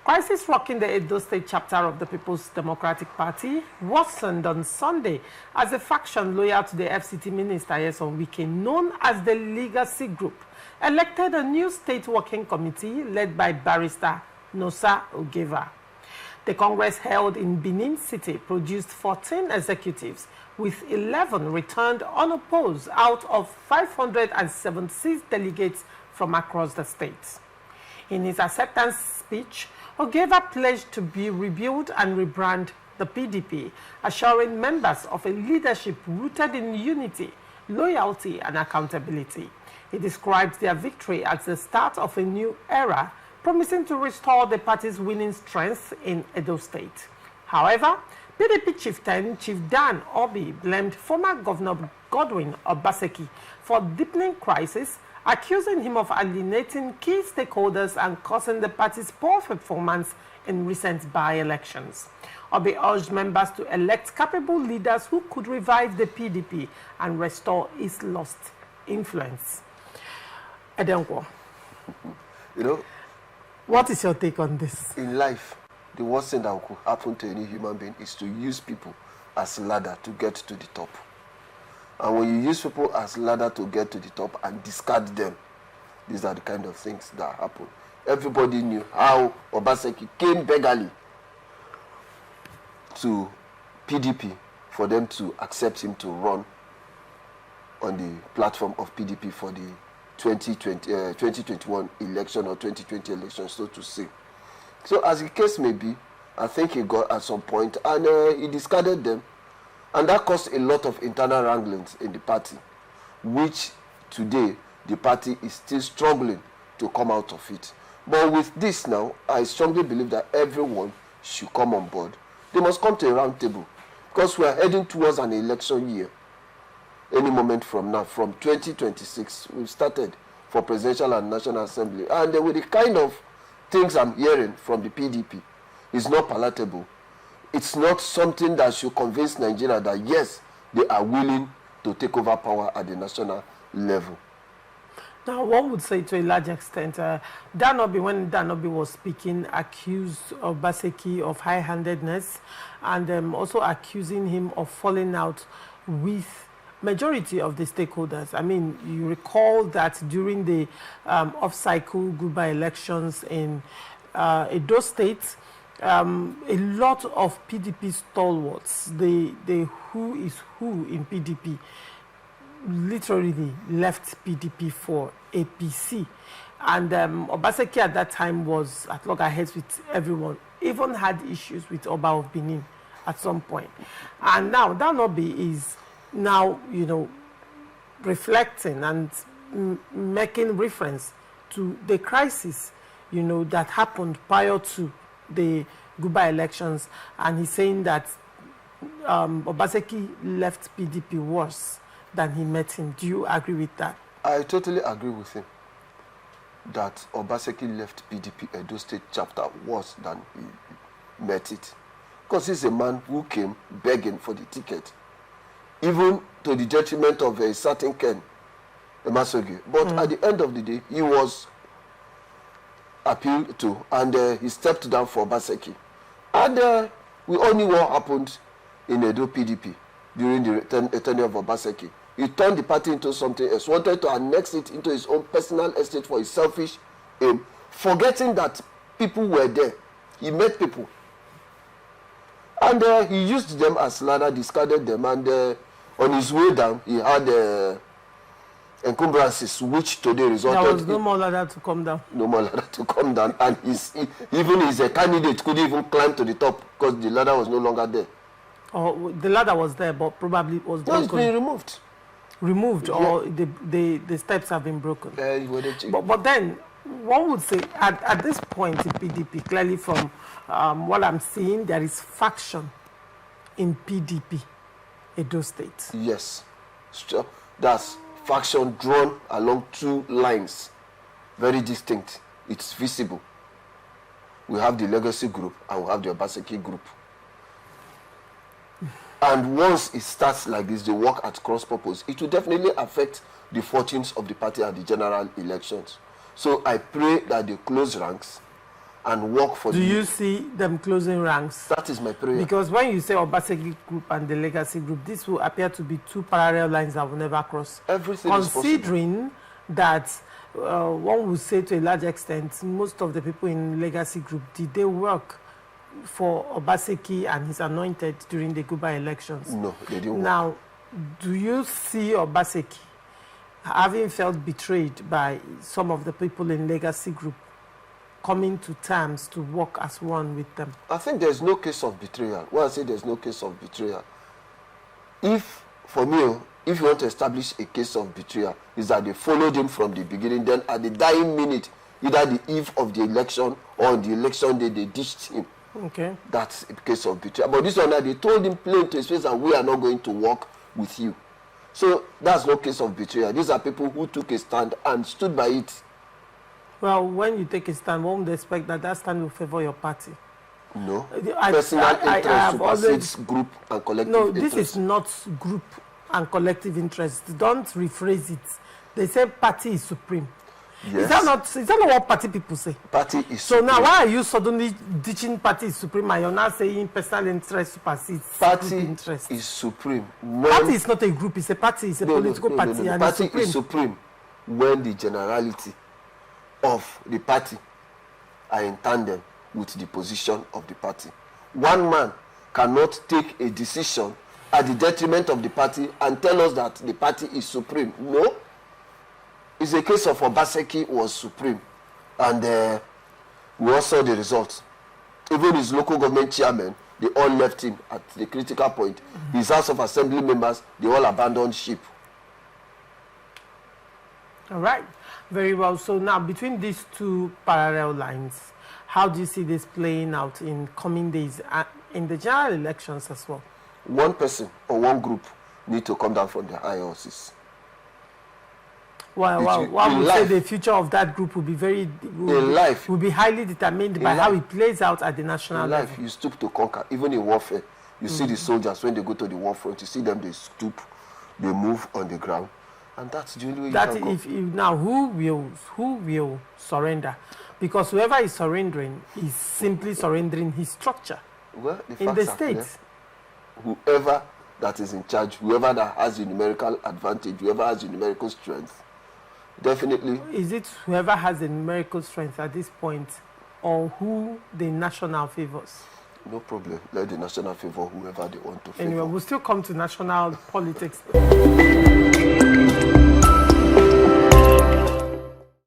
Crisis rocking the Edo State chapter of the People's Democratic Party worsened on Sunday as a faction loyal to the FCT Minister Nyesom Wike, known as the Legacy Group, elected a new state working committee led by Barrister Nosa Ogieva. The Congress held in Benin City produced 14 executives, with 11 returned unopposed out of 576 delegates from across the state. In his acceptance speech, Ogieva pledged to be rebuild and rebrand the PDP, assuring members of a leadership rooted in unity, loyalty, and accountability. He described their victory as the start of a new era, promising to restore the party's winning strength in Edo State. However, PDP chieftain Chief Dan Obi blamed former Governor Godwin Obaseki for deepening crisis, accusing him of alienating key stakeholders and causing the party's poor performance in recent by-elections. Obi urged members to elect capable leaders who could revive the PDP and restore its lost influence. Edenko, what is your take on this? In life, the worst thing that could happen to any human being is to use people as a ladder to get to the top. And when you use people as ladder to get to the top and discard them, these are the kind of things that happen. Everybody knew how Obaseki came beggarly to PDP for them to accept him to run on the platform of PDP for the 2021 election or 2020 election, so to say. So as the case may be, I think he got at some point and he discarded them. And that caused a lot of internal wranglings in the party, which today the party is still struggling to come out of it. But with this now, I strongly believe that everyone should come on board. They must come to a round table because we are heading towards an election year. Any moment from now, from 2026, we've started for presidential and national assembly. And with the kind of things I'm hearing from the PDP, it's not palatable. It's not something that should convince Nigeria that, yes, they are willing to take over power at the national level. Now, one would say to a large extent, Dan Obi, when Dan Obi was speaking, accused Obaseki of high-handedness and also accusing him of falling out with majority of the stakeholders. I mean, you recall that during the off-cycle goodbye elections in Edo State, a lot of PDP stalwarts, the who is who in PDP, literally left PDP for APC. And Obaseki at that time was at loggerheads with everyone, even had issues with Oba of Benin at some point. And now Dan Obi is now, reflecting and making reference to the crisis, that happened prior to the goodbye elections, and he's saying that Obaseki left PDP worse than he met him. Do you agree with that? I totally agree with him that Obaseki left PDP Edo State chapter worse than he met it. Because he's a man who came begging for the ticket, even to the detriment of a certain Ken Emasogi. But at the end of the day, he was appealed to, and he stepped down for Obaseki. And we all knew what happened in Edo PDP during the tenure of Obaseki. He turned the party into something else, wanted to annex it into his own personal estate for his selfish aim, forgetting that people were there. He met people. And he used them as ladder, discarded them, and on his way down, he had encumbrances, which today resulted there was no more ladder to come down. No more ladder to come down, and even his candidate couldn't even climb to the top because the ladder was no longer there. Oh, the ladder was there, but probably it was broken. It's been removed. Removed, yeah. Or the steps have been broken. But then, one would say, at this point in PDP, clearly from what I'm seeing, there is faction in PDP, Edo State. Yes. That's faction drawn along two lines, very distinct. It's visible. We have the Legacy Group and we have the Obaseki Group. And once it starts like this, the work at cross purpose, it will definitely affect the fortunes of the party at the general elections. So I pray that they close ranks and work for Do you see them closing ranks? That is my prayer. Because when you say Obaseki group and the Legacy group, this will appear to be two parallel lines that will never cross. Everything Considering that one would say to a large extent, most of the people in Legacy group, did they work for Obaseki and his anointed during the Guba elections? No, they didn't work. Now, do you see Obaseki having felt betrayed by some of the people in Legacy group coming to terms to work as one with them? I think there's no case of betrayal. When I say there's no case of betrayal, for me, if you want to establish a case of betrayal, is that they followed him from the beginning, then at the dying minute, either the eve of the election or on the election day, they ditched him. Okay. That's a case of betrayal. But this one, they told him plain to his face that we are not going to work with you. So that's no case of betrayal. These are people who took a stand and stood by it. Well, when you take a stand, one would expect that that stand will favor your party. No. Personal interest supersedes group and collective interest. No, this is not group and collective interest. Don't rephrase it. They say party is supreme. Yes. Is that not what party people say? Party is so supreme. Now, why are you suddenly ditching party is supreme and you're now saying personal interest supersedes party group interest? Is supreme. Party is not a group, it's a party, it's a political party. And party is supreme when the generality of the party are in tandem with the position of the party. One man cannot take a decision at the detriment of the party and tell us that the party is supreme. No. It's a case of Obaseki was supreme, and we all saw the results. Even his local government chairman, they all left him at the critical point. His House of Assembly members, they all abandoned ship. All right, very well. So now, between these two parallel lines, how do you see this playing out in coming days in the general elections as well? One person or one group need to come down from their high horses. Well, one would say the future of that group will be will be highly determined by how it plays out at the national level. In life, you stoop to conquer. Even in warfare, you see the soldiers when they go to the war front. You see them; they stoop, they move on the ground, and that's the only way you can go. Now, who will surrender? Because whoever is surrendering is simply surrendering his structure. Well, in the state, whoever that is in charge, whoever that has the numerical advantage, whoever has the numerical strength. Definitely. Is it whoever has the numerical strength at this point, or who the national favors? No problem. Let the national favor whoever they want to favor. Anyway, we'll still come to national politics.